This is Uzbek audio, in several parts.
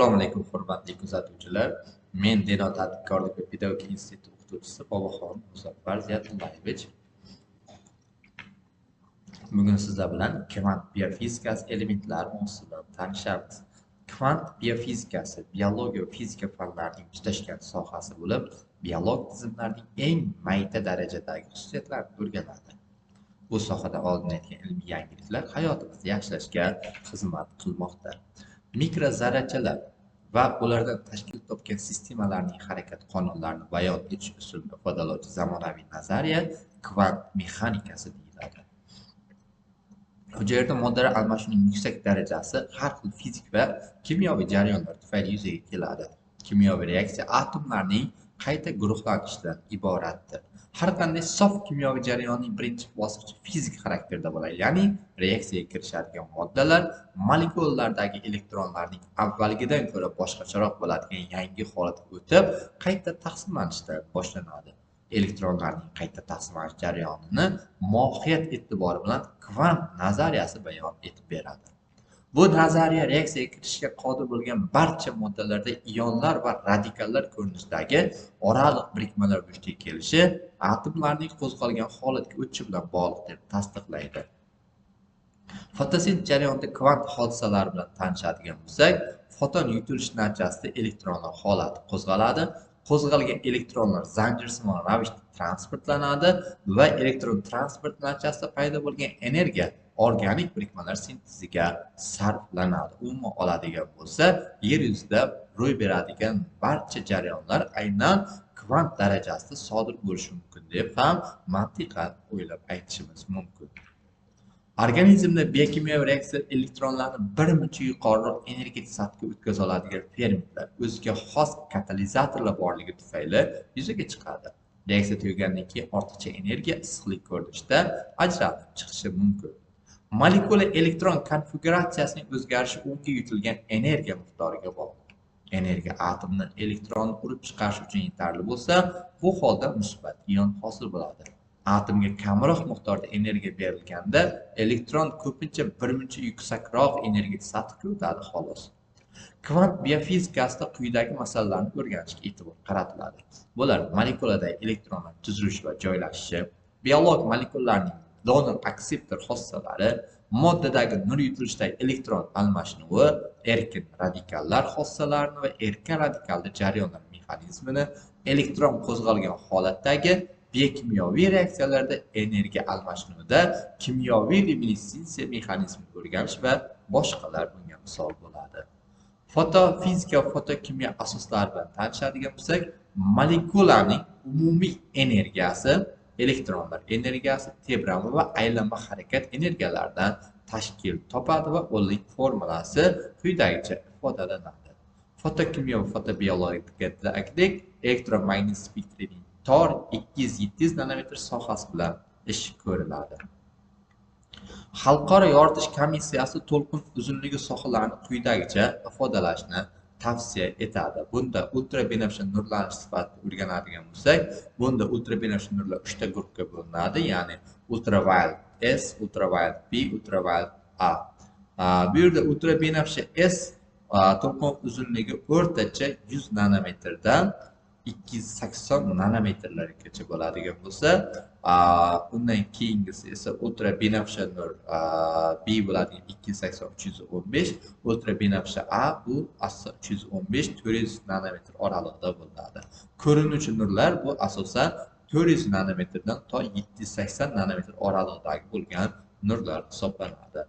Assalomu alaykum hurmatli kuzatuvchilar. Men Denov tadbirkorlik va pedagogika instituti o'qituvchisi Boboxon Muzaffar Ziyatullayevich. Bugun sizlar bilan kvant biofizikasi elementlar mavzusi bilan tanishamiz. Kvant biofizikasi biologiya va fizika fanlarining tutashgan sohasi bo'lib, biolog tizimlarning eng mayda darajadagi xususiyatlarini o'rganadi. Bu sohada olinayotgan ilmiy yangiliklar hayotimizni yaxshilashga xizmat qilmoqda. Mikro zarrachalar va ulardan tashkil topgan sistemalarning harakat qonunlarini bayon etish usulida foydalanuvchi zamonaviy nazariya kvant mexanikasi deyiladi. Hujayrada moddalar almashinuvining yuksak darajasi har xil fizik va kimyoviy jarayonlar tufayli yuzaga keladi. Kimyoviy reaksiya atomlarning qayta guruhlanishidan iboratdir. Har qanday sof kimyoviy jarayonning birinchi bosqichi fizik xarakterda bo'ladi, ya'ni reaksiyaga kirishadigan moddalar molekulalardagi elektronlarning avvalgidan ko'ra boshqacharoq bo'ladigan yangi holatga o'tib, qayta taqsimlanishdan boshlanadi. Elektronlarning qayta taqsimlanish jarayonini mohiyat e'tibori bilan kvant nazariyasi bayon etib beradi. Bu nazariya reaksiyaga kirishga qodir bo'lgan barcha moddalarda ionlar va radikallar ko'rinishidagi oraliq birikmalar vujudga kelishi atomlarning qo'zg'algan holatga o'tishi bilan bog'liq deb tasdiqlaydi. Fotosintez jarayonida kvant hodisalari bilan tanishadigan bo'lsak, foton yutilish natijasida elektronlar holati qo'zg'aladi. Qo'zg'algan elektronlar zanjirsimon ravishda transportlanadi va elektron transport natijasida paydo bo'lgan energiya organik birikmalar sinteziga sarflanadi. Umuman oladigan bo'lsa, yer yuzida ro'y beradigan barcha jarayonlar aynan kvant darajasida sodir bo'lishi mumkin deb ham mantiqan o'ylab aytishimiz mumkin. Organizmda biokimyoviy reaksiya elektronlarni birmuncha yuqoriroq energetik sathga o'tkaza oladigan fermentlar o'ziga xos katalizatorlar borligi tufayli yuzaga chiqadi. Reaksiya tugagandan keyin ortiqcha energiya issiqlik ko'rinishida ajralib chiqishi mumkin. Molekula elektron konfiguratsiyasining o'zgarishi unga yutilgan energiya miqdoriga bog'liq. Energiya atomni elektronni urib chiqarish uchun yetarli bo'lsa, bu holda musbat ion hosil bo'ladi. Atomga kamroq miqdorda energiya berilganda, elektron ko'pincha birmuncha yuksakroq energetik sathga o'tadi xolos. Kvant biofizikasida quyidagi masalalarni o'rganishga e'tibor qaratiladi. Bular molekuladagi elektronlar tuzilishi va joylashishi, biolog molekulalarning donor-akseptor xossalari, moddadagi nur yutilishdagi elektron almashinuvi, erkin radikallar xossalarini va erkin radikallar jarayonlar mexanizmini, elektron qo'zg'algan holatdagi biokimyoviy reaksiyalarda energiya almashinuvida kimyoviy luminessensiya mexanizmini o'rganish va boshqalar bunga misol bo'ladi. Fotofizika va fotokimyo asoslari bilan tanishadigan bo'lsak, molekulaning umumiy energiyasi, elektronlar energiyasi, tebranma va aylanma harakat energiyalaridan tashkil topadi va uning formulasi quyidagicha ifodalanadi. Fotokimyo va fotobiologiyadagidek elektromagnetik spektrning tor 200-700 nanometr sohasi bilan ish ko'riladi. Xalqaro yoritish komissiyasi to'lqin uzunligi sohalarini quyidagicha ifodalashni tavsiya etadi. Bunda ultrabinafsha nurlanish sifatini o'rganadigan bo'lsak, bunda ultrabinafsha nurlar 3 ta guruhga bo'linadi, ya'ni ultraviolet S, ultraviolet B, ultraviolet A. Bu yerda ultrabinafsha S to'lqin uzunligi o'rtacha 100 nanometrdan 280 nanometrlargacha bo'ladigan bo'lsa, undan keyingisi esa ultrabinafsha nur B bo'ladigan 280-315, ultrabinafsha A bu asosan 315-400 nanometr oralig'ida bo'ladi. Ko'rinuvchi nurlar bu asosan 400 nanometrdan to 780 nanometr oralig'idagi bo'lgan nurlar hisoblanadi.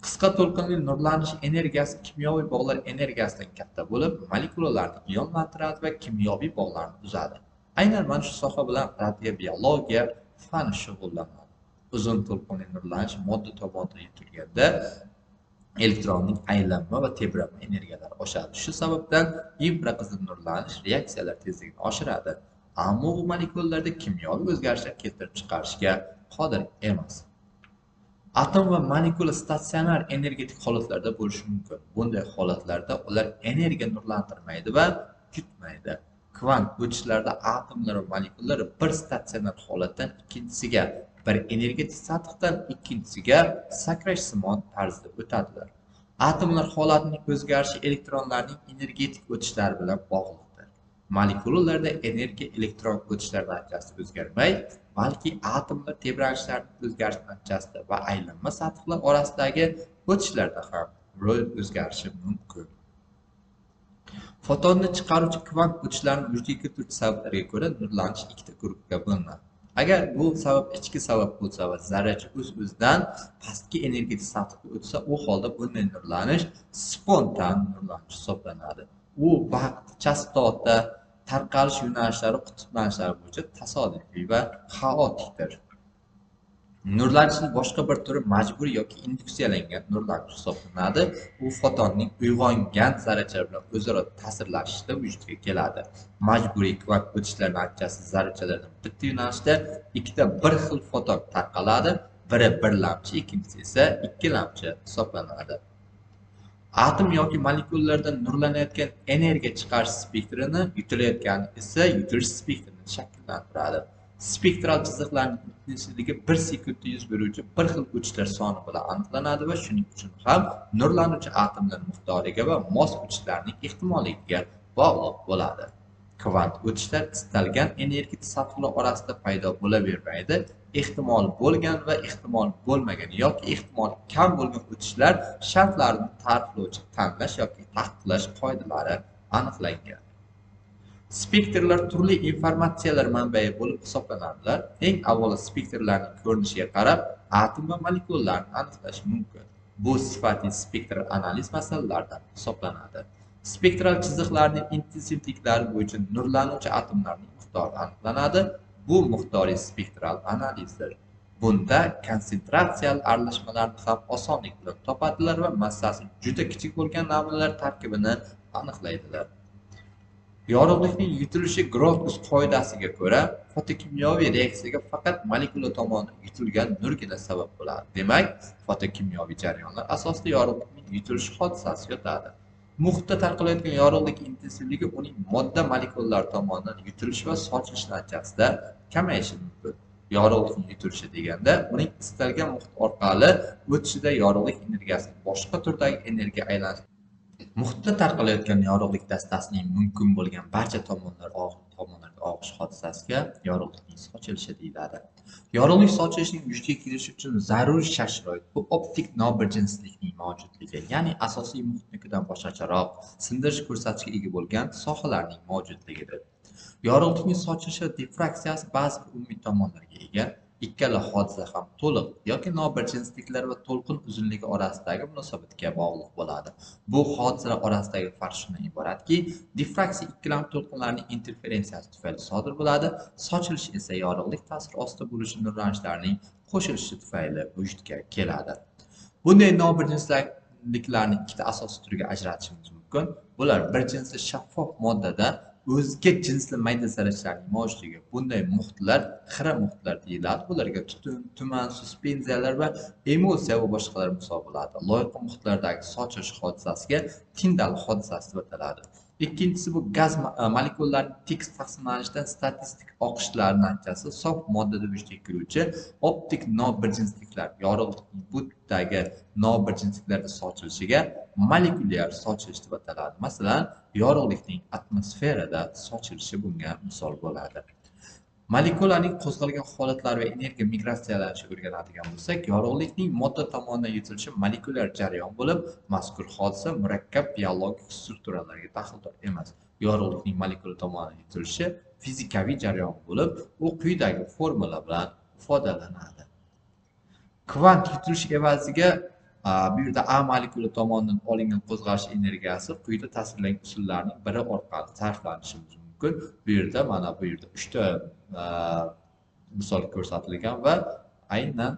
Qisqa to'lqinli nurlanish energiyasi kimyoviy bog'lar energiyasidan katta bo'lib, molekulalarni ionlantiradi va kimyoviy bog'larni uzadi. Aynan mana shu soha bilan radiobiologiya fani shug'ullanadi. Uzun to'lqinli nurlanish modda tomonidan yutilganda elektronning aylanma va tebranma energiyalari oshadi. Shu sababdan infraqizil nurlanish reaksiyalar tezligini oshiradi, ammo bu molekulalarda kimyoviy o'zgarishlar keltirib chiqarishga qodir emas. Atom va molekula statsionar energetik holatlarda bo'lishi mumkin. Bunday holatlarda ular energiya nurlantirmaydi va yutmaydi. Kvant o'tishlarda atomlar va molekulalar bir statsionar holatdan ikkinchisiga, bir energetik sathdan ikkinchisiga sakrashsimon tarzda o'tadilar. Atomlar holatining o'zgarishi elektronlarning energetik o'tishlari bilan bog'liqdir. Molekulalarda energiya elektron o'tishlar natijasida o'zgarmay, balki atomlar tebranishlarining o'zgarishi natijasida va aylanma sathlar orasidagi o'tishlarda ham ro'y o'zgarishi mumkin. Fotonni chiqaruvchi kvant o'tishlarini vujudga keltiruvchi sabablarga ko'ra nurlanish ikkita guruhga bo'linadi. Agar bu sabab ichki sabab bo'lsa va zarracha o'z-o'zidan pastki energetik sathga o'tsa, u holda bunday nurlanish spontan nurlanish hisoblanadi. U vaqt, chastota, tarqalish yo'nalishlari, qutblanishlari bo'yicha tasodifiy va xaotikdir. Nurlanishning boshqa bir turi majburiy yoki induksiyalangan nurlanish hisoblanadi. U fotonning uyg'ongan zarrachalar bilan o'zaro ta'sirlashishda vujudga keladi. Majburiy kvant o'tishlar natijasida zarrachalardan bitta yo'nalishda ikkita bir xil foton tarqaladi. Biri birlamchi, ikkinchisi esa ikkilamchi hisoblanadi. Atom yoki molekulalardan nurlanayotgan energiya chiqarish spektrini, yutilayotgani esa yutilish spektrini shakllantiradi. Spektral chiziqlarning intensitligi 1 sekundda yuz beruvchi bir xil o'tishlar soni bilan aniqlanadi va shuning uchun ham nurlanuvchi atomlar miqdoriga va mos o'tishlarning ehtimolligiga bog'liq bo'ladi. Kvant o'tishlar istalgan energetik sathlar orasida paydo bo'lavermaydi. Ehtimol bo'lgan va ehtimol bo'lmagan yoki ehtimol kam bo'lgan o'tishlar shartlarini ta'riflovchi tanlash yoki taqiqlash qoidalari aniqlangan. Spektrlar turli informatsiyalar manbai bo'lib hisoblanadilar. Eng avvalo spektrlarning ko'rinishiga qarab atom va molekulalarni aniqlash mumkin. Bu sifatli spektral analiz masalalaridan hisoblanadi. Spektral chiziqlarning intensivliklari bo'yicha nurlanuvchi atomlarning miqdori aniqlanadi. Bu miqdoriy spektral analizdir. Bunda konsentratsiyali aralashmalarni ham osonlik bilan topadilar va massasi juda kichik bo'lgan namunalar tarkibini aniqlaydilar. Yorug'likning yutilishi Grotius qoidasiga ko'ra, fotokimyoviy reaksiyaga faqat molekula tomonidan yutilgan nurgina sabab bo'ladi. Demak, fotokimyoviy jarayonlar asosida yorug'likning yutilishi hodisasi yotadi. Muhitda tarqalayotgan yorug'lik intensivligi uning modda molekulalari tomonidan yutilishi va sochilishi natijasida kamayishi mumkin. Yorug'likning yutilishi deganda, uning istalgan muhit orqali o'tishida yorug'lik energiyasini boshqa turdagi energiya aylanish muhitda tarqalayotgan yorug'lik dastasining mumkin bo'lgan barcha tomonlarga og'ish hodisasiga yorug'likning sochilishi deyiladi. Yorug'lik sochilishining vujudga kelishi uchun zarur shart-sharoit bu optik nobirdzinlikning mavjudligi, ya'ni asosiy muhitnikidan boshqacharoq sindirish ko'rsatkichga ega bo'lgan sohalarning mavjudligidir. Yorug'likning sochilishi diffraksiyasi ba'zi bir umumiy tomonlarga ega. Ikkala hodisa ham to'liq yoki nobirdzinliklar va to'lqin uzunligi orasidagi munosabatga bog'liq bo'ladi. Bu hodisalar orasidagi farq shundan iboratki, diffraksiya ikkilamchi to'lqinlarning interferensiyasi tufayli sodir bo'ladi, sochilish esa yorug'lik ta'siri ostida bo'luvchi nurlanishlarning qo'shilishi tufayli vujudga keladi. Bunday nobirdzinliklarni ikkita asosiy turiga ajratishimiz mumkin. Bular bir jinsli shaffof moddada o'zga jinsli mayda zarrachalarning mavjudligi. Bunday muhitlar xira muhitlar deyiladi. Bularga tutun, tuman, suspenziyalar va emulsiya va boshqalar misol bo'ladi. Loyqa muhitlardagi sochilish hodisasiga Tindal hodisasi deb ataladi. Ikkinchisi bu gaz molekulalarining tekis taqsimlanishidan statistik oqishlar natijasida sof moddada vujudga keluvchi optik nobirdzinliklar, yorug'likning bu turdagi nobirdzinliklarda sochilishiga molekulyar sochilish deb ataladi. Masalan, yorug'likning atmosferada sochilishi bunga misol bo'ladi. Molekulaning qo'zg'algan holatlari va energiya migratsiyalanishini o'rganadigan bo'lsak, yorug'likning modda tomonidan yutilishi molekulyar jarayon bo'lib, mazkur hodisa murakkab biologik strukturalarga daxldor emas. Yorug'likning molekula tomonidan yutilishi fizikaviy jarayon bo'lib, u quyidagi formula bilan ifodalanadi. Kvant yutilish evaziga bu yerda A molekula tomonidan olingan qo'zg'alish energiyasi quyida tasvirlangan usullarning biri orqali ta'riflanishi mumkin. Bu yerda mana bu yerda 3 ta misol ko'rsatilgan va aynan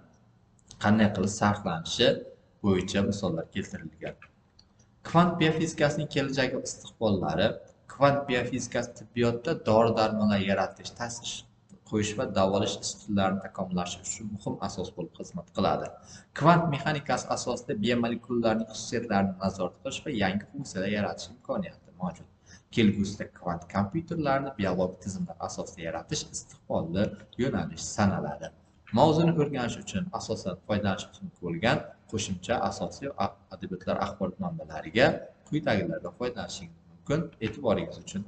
qanday qilib sarflanishi bo'yicha misollar keltirilgan. Kvant biofizikasining kelajagi istiqbollari. Kvant biofizikasi tibbiyotda dori-darmonlar yaratish, tashxis qo'yish va davolash usullarini takomillashtirish uchun muhim asos bo'lib xizmat qiladi. Kvant mexanikasi asosida biomolekulalarning xususiyatlarini nazorat qilish va yangi funksiyalar yaratish imkoniyati mavjud. Kelgusida kvant kompyuterlarni biologik tizimlar asosida yaratish istiqbolli yo'nalish sanaladi. Mavzuni o'rganish uchun asosan foydalanish mumkin bo'lgan qo'shimcha asosiy adabiyotlar axborot manbalariga quyidagilardan foydalanishingiz mumkin. E'tiboringiz uchun